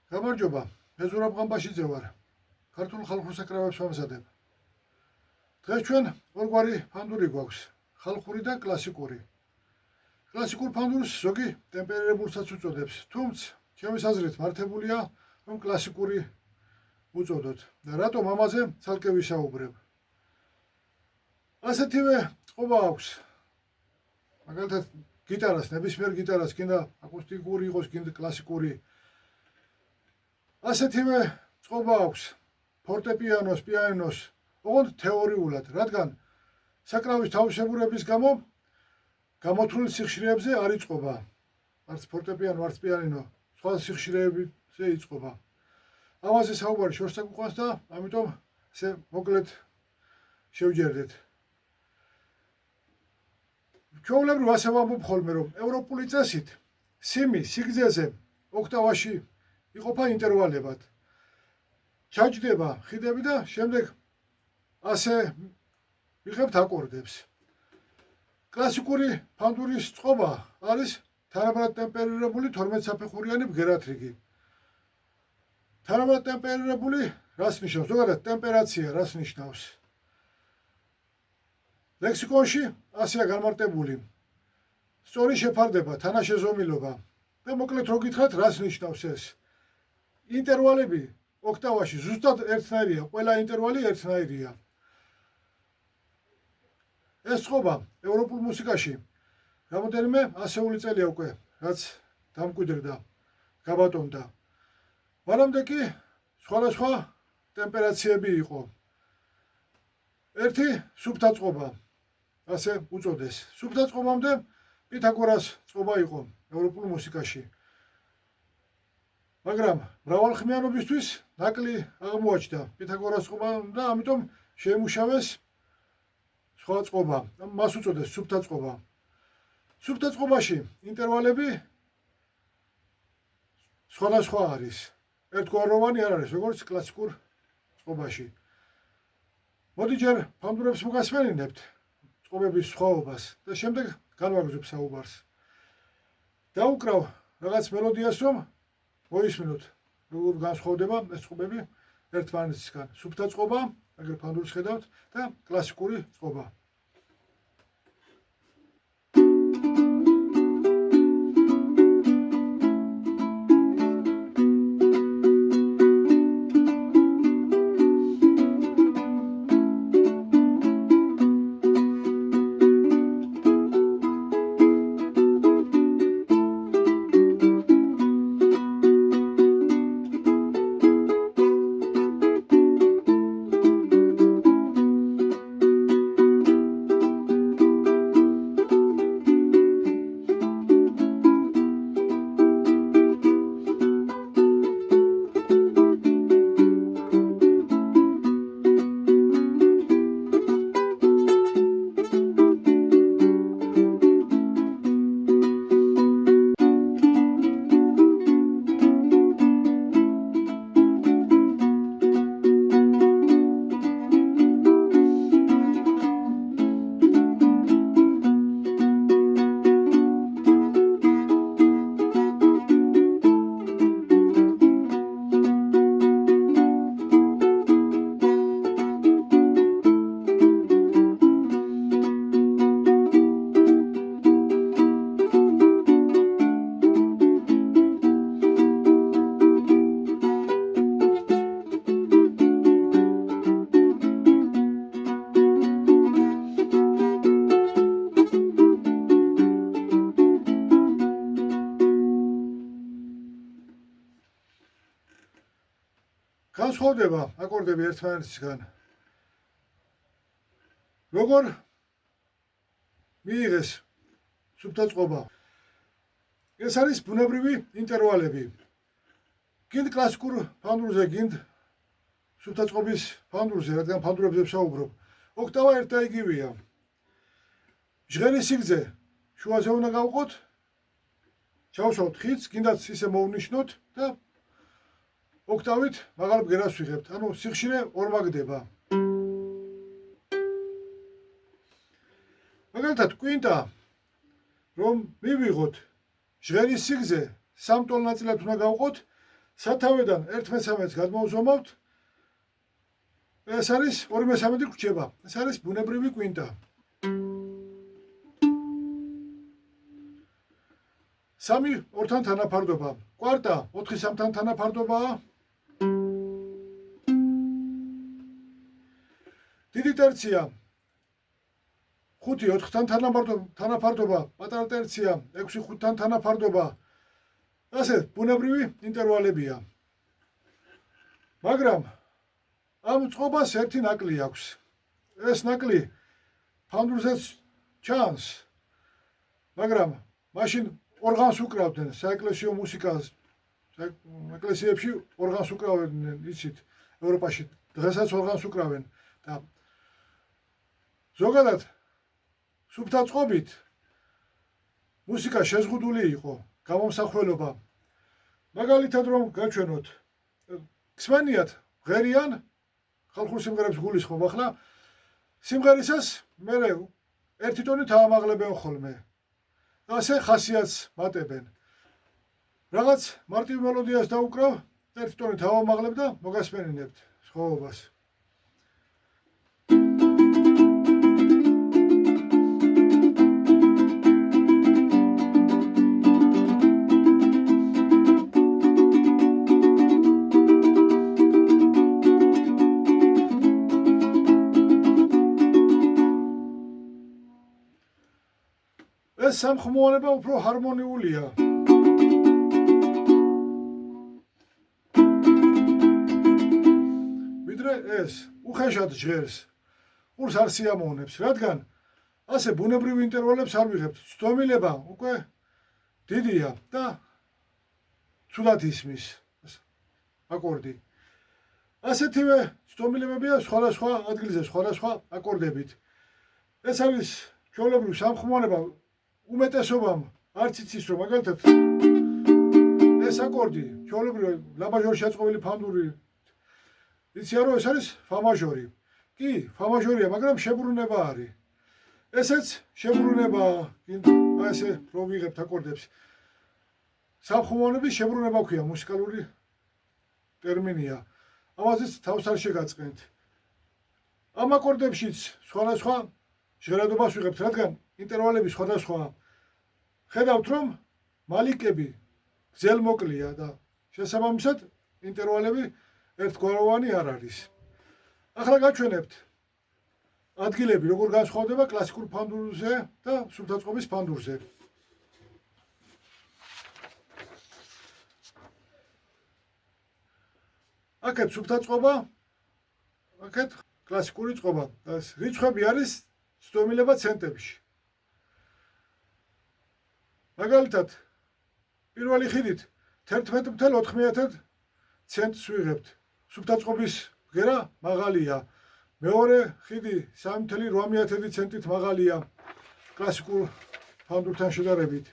გამარჯობა, მე ზურაბ ყამბაშიძე ვარ. ქართულ ხალხურ საკრავებს ვამზადებ. დღეს ჩვენ ორგვარი ფანდური გვაქვს, ხალხური და კლასიკური. კლასიკურ ფანდურს ზოგი ტემპერირებულსაც უწოდებს, თუმცა ჩემის აზრით მართებულია, რომ კლასიკური უწოდოთ და რატომ ამაზე ცალკე ვისაუბრებ. ასეთივე წყობა აქვს. მაგალითად, გიტარას, ნებისმიერ გიტარას, კიდე აკუსტიკური იყოს, კიდე კლასიკური. ასეთივე წყობა აქვს ფორტეპიანოს, პიანინოს, ოღონდ თეორიულად, რადგან საკრავის თავისებურების გამო გამოთვლილ სიხშირეებზე არ იწყობა. არც ფორტეპიანო, არც პიანინო, სხვა სიხშირეებზე იწყობა. ამაზე საუბარი შორს დაგვიყვანს და ამიტომ ესე მოკლედ შევჯერდეთ. ჩვეულებრივ ასე ვამბობ ხოლმე, რომ ევროპული წესით სიმი სიგრძეზე ოქტავაში იყოფა ინტერვალებად. ჩაჯდება ხიდები და შემდეგ ასე ვიღებთ აკორდებს. კლასიკური ფანდურის წყობა არის თანაბრად ტემპერირებული 12 საფეხურიანი ბგერათრიგი. თანაბრად ტემპერირებული რას ნიშნავს? ზოგადად ტემპერაცია რას ნიშნავს? ლექსიკონში ასეა განმარტებული. სწორი შეფარდება, თანაშეზომილობა და მოკლედ რო გითხრათ, რას ნიშნავს ეს? ინტერვალები ოქტავაში ზუსტად ერთნაირია, ყველა ინტერვალი ერთნაირია. ეს წყობა ევროპულ მუსიკაში რამოდენიმე ასეული წელია უკვე, რაც დამკვიდრდა, გაბატონდა. მანამდე კი სხვადასხვა ტემპერაციები იყო. ერთი სუფთა წყობა, ასე უწოდეს. სუფთა წყობამდე პითაგორას წყობა იყო ევროპულ მუსიკაში. მაგრამ მრავალხმიანობისთვის ნაკლი აღმოაჩნდა პითაგორას წყობა და ამიტომ შეიმუშავეს სხვა წყობა. მას უწოდეს სუფთა წყობა. სუფთა წყობაში ინტერვალები სხვადასხვა არის. ერთგვაროვანი არ არის, როგორც კლასიკურ წყობაში. მოდი ჯერ ფანდურებს მოგასმენინებთ წყობების სხვაობას და შემდეგ განვაგრძობ საუბარს. დავუკრავ რაღაც მელოდიას, რომ მოისმინოთ, როგორ განსხვავდება ეს წყობები ერთმანეთისგან. სუფთა წყობა, აგერ ფანდურს ხედავთ და კლასიკური წყობა. განსხვავდება აკორდები ერთმანეთისგან. როგორ მიიღეს სუფთა წყობა? ეს არის ბუნებრივი ინტერვალები. გინდ კლასიკურ ფანდურზე, გინდ სუფთა წყობის ფანდურზე, რადგან ფანდურებზე ვსაუბრობ. ოქტავა ერთ და იგივეა. ჟღერის სიგრძე შუაზე უნდა გავყოთ, ჩავშავთ ხიდს, გინდაც ისე მოვნიშნოთ და ოქტავით მაღალ ბგერას ვიღებთ. ანუ სიხშირე ორმაგდება. მაგალითად, კვინტა რომ მივიღოთ ჟღერის სიგრძე 3 ტოლ ნაწილად უნდა გავყოთ, სათავედან 1/13-ს გადმოვზომავთ. ეს არის 2/13 გვჭება. ეს არის ბუნებრივი კვინტა. სამი 2-თან თანაფარდობა. კვარტა 4 3-თან თანაფარდობაა. დიდი ტერცია 5 4-თან თანაფარდობა, პატარა ტერცია 6 5-თან თანაფარდობა. ასე ბუნებრივი ინტერვალებია. მაგრამ ამ წყობას ერთი ნაკლი აქვს. ეს ნაკლი ფანდურზეც ჩანს. მაგრამ მაშინ ორგანს უკრავდნენ საეკლესიო მუსიკას. ეკლესიებში ორგანს უკრავდნენ, იცით, ევროპაში დღესაც ორგანს უკრავენ და ზოგადად სუფთა წყობით მუსიკა შეზღუდული იყო, გამომსახველობა. მაგალითად რომ გაჩვენოთ, ქსმენიათ ღერიან ხალხურ სიმღერებს გულისხმობ ახლა სიმღერისას მე ერთი ტონით აამაღლებენ ხოლმე. ასე ხასიათს მატებენ. რაღაც მარტივ მელოდიას დაუკრავ, ერთი ტონით ავამაღლებ და მოგასმენინებთ სხვაობას. ეს სამხმოვანება უფრო ჰარმონიულია. ვიდრე ეს უხეშად ჟღერს, ყურს არ სიამოვნებს, რადგან ასე ბუნებრივ ინტერვალებს არ ვიღებთ. ცდომილება უკვე დიდია და ცუდად ისმის აკორდი. ასეთივე ცდომილებებია სხვადასხვა ადგილზე, სხვადასხვა აკორდებით. ეს არის ჩვეულებრივ სამხმოვანება. უმეტესობამ არც იცის რომ მაგალითად ეს აკორდი ჩვეულებრივ ლამაჟორში აწყობილი ფანდური იციან რომ ეს არის ფამაჟორი. კი, ფამაჟორია, მაგრამ შებრუნება არის. ესეც შებრუნებაა, აი ესე რომ ვიღებთ აკორდებს. სამხმოვანების შებრუნება ქვია, მუსიკალური ტერმინია. ამაზეც თავს არ შეგაწყენთ. ამ აკორდებშიც სხვადასხვა ჟღერადობას ვიღებთ, რადგან ინტერვალები სხვადასხვაა. ხედავთ რომ მალიკები გზელმოკლია და შესაბამისად ინტერვალები ერთგვაროვანი არ არის. ახლა გაჩვენებთ ადგილები როგორ განსხვავდება კლასიკურ ფანდურზე და სუფთა წყობის ფანდურზე. აქეთ სუფთა წყობა, აქეთ კლასიკური წყობა. რიცხვები არის ცდომილება ცენტებში. მაგალითად, პირველი ხიდით 11.4 ცენტს ვიღებთ. სუფთა წყობის ბგერა მაღალია. მეორე ხიდი 3.8 ცენტით მაღალია კლასიკურ ფანდურთან შედარებით.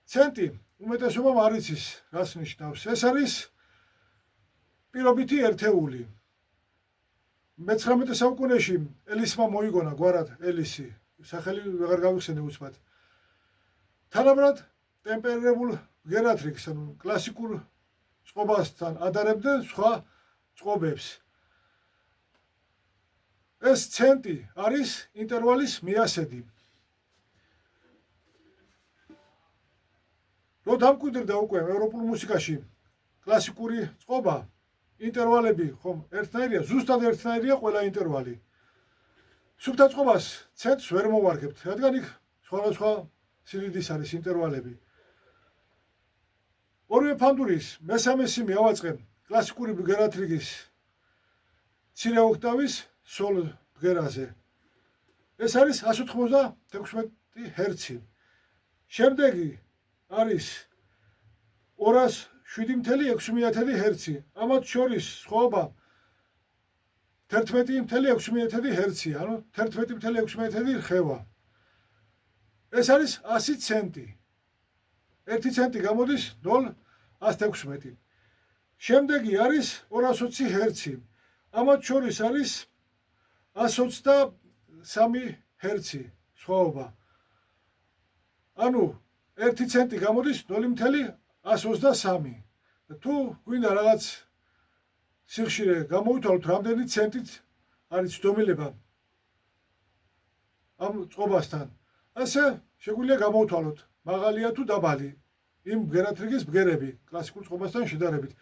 ცენტი უმეტესობამ არ იცის, რას ნიშნავს. ეს არის პირობითი ერთეული. მე-19 საუკუნეში ელისმა მოიგონა გვარად ელისი, სახელი ვეღარ გავიხსენე უცბად. თანაბრად ტემპერირებულ ბგერათრიგს, ანუ კლასიკურ წყობასთან ადარებდნენ სხვა წყობებს. ეს ცენტი არის ინტერვალის მიასედი. რო დამკვიდრდა უკვე ევროპულ მუსიკაში კლასიკური წყობა, ინტერვალები ხომ ერთნაირია, ზუსტად ერთნაირია ყველა ინტერვალი. სუფთა წყობას ცენტს ვერ მოვარგებთ, რადგან იქ სხვადასხვა სიდიდის არის ინტერვალები. ორივე ფანდურის მესამე სიმი ავაწყებ კლასიკური ბგერათრიგის მცირე ოქტავის სოლ ბგერაზე. ეს არის 196 ჰერცი. შემდეგი არის 207.6 ჰერცი. ამათ შორის სხვაობა 11.6 ჰერცია, ანუ 11.6 რხევა. ეს არის 100 ცენტი. 1 ცენტი გამოდის 0.116. შემდეგი არის 220 ჰერცი. ამათ შორის არის 123 ჰერცი სხვაობა. ანუ 1 ცენტი გამოდის 0.123. თუ გვინდა რაღაც სიხშირე გამოვითვალოთ, რამდენი ცენტით არის ცდომილება ამ წყობასთან. ასე შეგვიძლია გამოვითვალოთ, მაღალია თუ დაბალი იმ ბგერათრიგის ბგერები კლასიკურ წყობასთან შედარებით.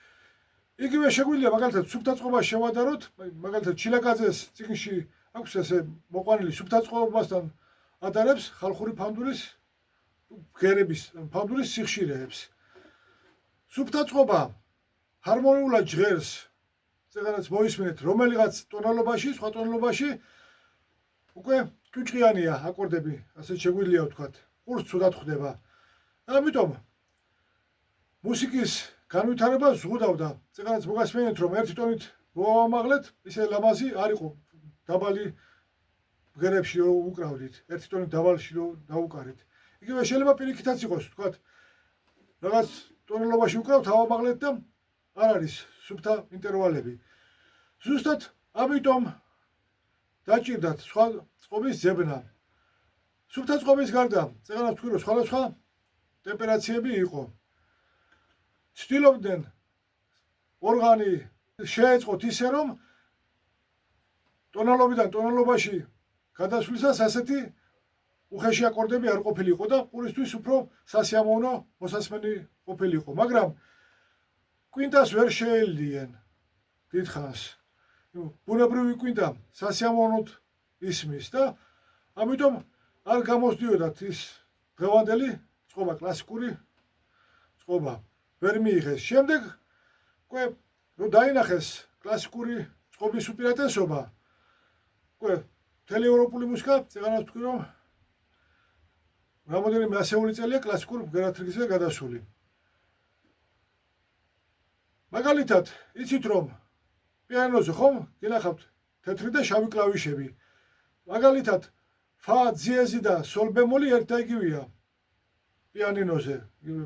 იგივე შეგვიძლია მაგალითად სუფთა წყობას შევადაროთ, მაგალითად ჩილაკაძეს წიგნში აქვს ესე მოყვანილი სუფთა წყობასთან ადარებს ხალხური ფანდურის ბგერების ფანდურის სიხშირეებს. სუფთა წყობა ჰარმონიულად ჟღერს, წეგანაც მოისმინეთ, რომელიღაც ტონალობაში, სხვა ტონალობაში უკვე ჭუჭყიანია აკორდები, ასე შეგვიძლია ვთქვათ, ყურს ცუდად ხვდება. ამიტომ მუსიკის განვითარება ზღუდავდა. წეგანაც მოგასმენთ, რომ ერთი ტონით მოვამაღლეთ, ისე ლამაზი არ იყო დაბალი ბგერებში რომ უკრავდით, ერთი ტონით დაბალში რომ დაუკარეთ. იგივე შეიძლება პირიქითაც იყოს, ვთქვათ, რაღაც ტონალობაში უკრავთ, ავამაღლეთ და არ არის სუფთა ინტერვალები. ზუსტად ამიტომ დაჭირდათ სხვა წყობის ძებნა. სუფთა წყობის გარდა, წეგანაც ვთქვი, რომ სხვადასხვა ტემპერაციები იყო. ცდილობდნენ ორგანი შეეწყოთ ისე, რომ ტონალობიდან ტონალობაში გადასვლისას ასეთი უხეში აკორდები არ ყოფილიყო და ყურისთვის უფრო სასიამოვნო მოსასმენი ყოფილიყო, მაგრამ კვინტას ვერ შეელიდნენ დიდხანს. ბუნებრივი კვინტა სასიამოვნოდ ისმის და ამიტომ არ გამოსდიოდათ ის დღევანდელი წყობა, კლასიკური წყობა ვერ მიიღეს. შემდეგ უკვე რომ დაინახეს კლასიკური წყობის უპირატესობა, უკვე მთელი ევროპული მუსიკა, წეგანაც ვთქვი, რომ რამოდენიმე ასეული წელია კლასიკურ ბგერათრიგზე გადასული. მაგალითად, იცით რომ პიანოზე ხომ გინახავთ თეთრი და შავი კლავიშები. მაგალითად, ფა, ძიეზი და სოლ ბემოლი ერთ და იგივეა პიანინოზე,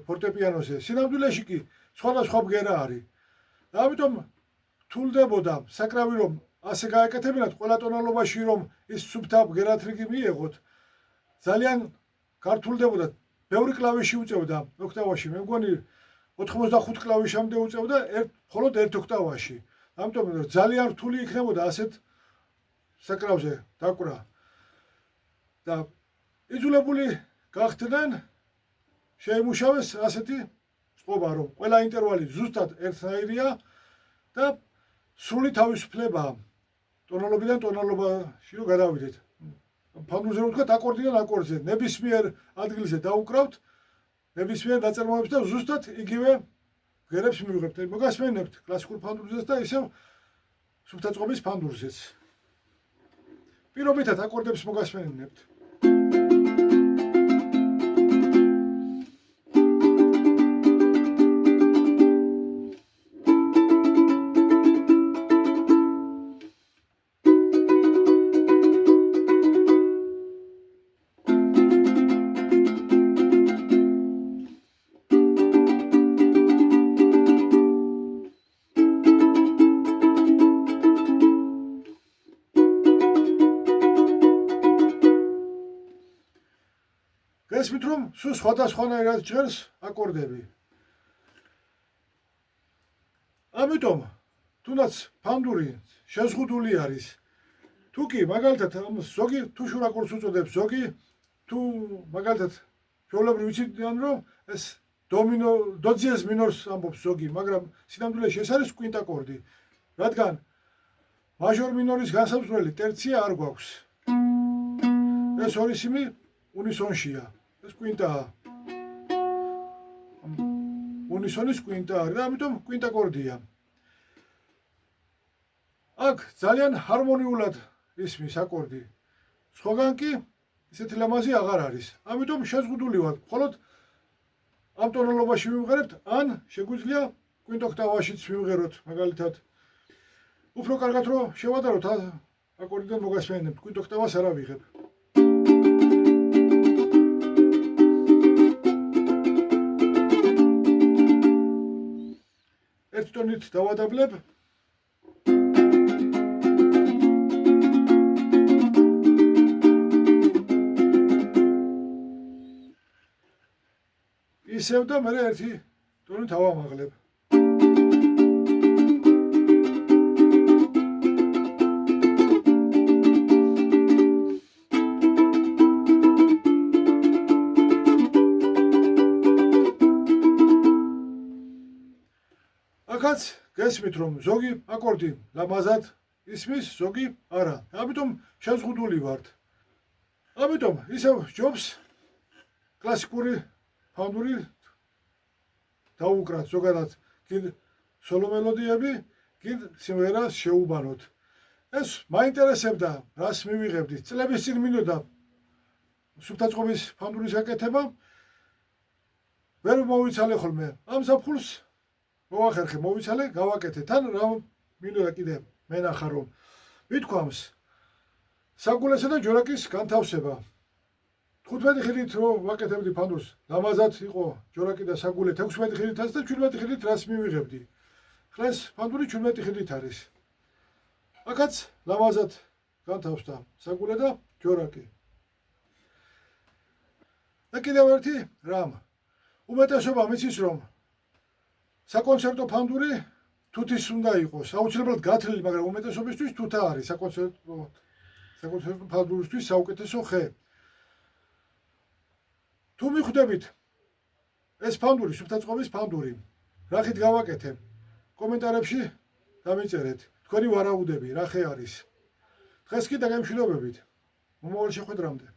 ფორტეპიანოზე. სინამდვილეში კი სხვადასხვა ბგერა არის. და ამიტომ რთულდებოდა საკრავი რომ ასე გაეკეთებინათ ყველა ტონალობაში რომ ის სუფთა ბგერათრიგი მიეღოთ. ძალიან გართულდებოდა. ბევრი კლავიში უწევდა ოქტავაში. მე მგონი 85 კლავიშამდე უწევდა მხოლოდ ერთ ოქტავაში. ამიტომ ძალიან რთული იქნებოდა ასეთ საკრავზე დაკვრა. და იძულებული გახდნენ შეიმუშავეს ასეთი წყობა, რომ ყველა ინტერვალი ზუსტად ერთნაირია და სრული თავისუფლება ტონალობიდან ტონალობაში რომ გადავიდეთ. ფანდურზე რომ ვთქვათ, აკორდიდან აკორდზე, ნებისმიერ ადგილზე დაუკრავთ, ნებისმიერ ნაწარმოებს და ზუსტად იგივე ბგერებს მივიღებთ. მოგასმენებთ კლასიკურ ფანდურზეც და ისევ სუფთა წყობის ფანდურზეც. პირობითად აკორდებს მოგასმენებთ. გესმით რომ სულ სხვადასხვანაირად ჭერს აკორდები. ამიტომ თუნდაც ფანდური შეზღუდული არის. თუ კი მაგალითად ზოგი თუ შურ აკორდს უწოდებს, ზოგი თუ მაგალითად ჩვეულებრივ ვიციან რომ ეს დო ძიეზ მინორს ამბობს ზოგი, მაგრამ სინამდვილეში ეს არის კვინტ აკორდი, რადგან მაჟორ მინორის განსაზღვრელი ტერცია არ გვაქვს. ეს ორი სიმი უნისონშია. ეს კვინტაა. უნისონის კვინტა არის და ამიტომ კვინტ აკორდია. აქ ძალიან ჰარმონიულად ისმის აკორდი. სხვაგან კი ისეთი ლამაზი აღარ არის. ამიტომ შეზღუდული ვართ. მხოლოდ ამ ტონალობაში ვიმღერებთ, ან შეგვიძლია კვინტ ოქტავაშიც ვიმღეროთ, მაგალითად. უფრო კარგად რომ შევადაროთ, აკორდიდან მოგასმენებთ, კვინტ ოქტავას არ ავიღებ. ერთ ტონით დავადაბლებ. ისევ და მე ერთი ტონით ავამაღლებ. აქაც გესმით რომ ზოგი აკორდი ლამაზად ისმის, ზოგი არა. ამიტომ შეზღუდული ვართ. ამიტომ ისევ ჯობს კლასიკური ფანური დაუკრათ ზოგადად კიდ სოლო მელოდიები, კიდ სიმღერას შეუბანოთ. ეს მაინტერესებდა, რას მივიღებდით. წლების წინ მინდოდა სუფთაწყობის ფანდურის გაკეთება. ვერ მოვიცალე ხოლმე. ამ საფხულს მოვახერხე, მოვიცალე, გავაკეთე. თან რა მინდოდა კიდე მენახა რომ მithქვამს საგულესა და ჯორაკის განთავსება. 15 ხილით რომ ვაკეთებდი ფანდურს, ლამაზად იყო ჯორაკი და საგულე 16 ხილითაც და 17 ხილით რას მივიღებდი. ხლა ეს ფანდური 17 ხილით არის. აქაც ლამაზად განთავსდა საგულე და ჯორაკი. და კიდევ ერთი რამ. უმეტესობა მიცის რომ საკონცერტო ფანდური თუთის უნდა იყოს. აუცილებლად გათლილი, მაგრამ უმეტესობისთვის თუთა არის საკონცერტო ფანდურისთვის საუკეთესო ხე. თუ მიხვდებით ეს ფანდური, სუფთაწყობის ფანდური, რახით გავაკეთე? კომენტარებში დამიწერეთ. თქვენი ვარაუდები, რა ხე არის. დღეს კი დაგემშვიდობებით. მომავალ შეხვედრამდე.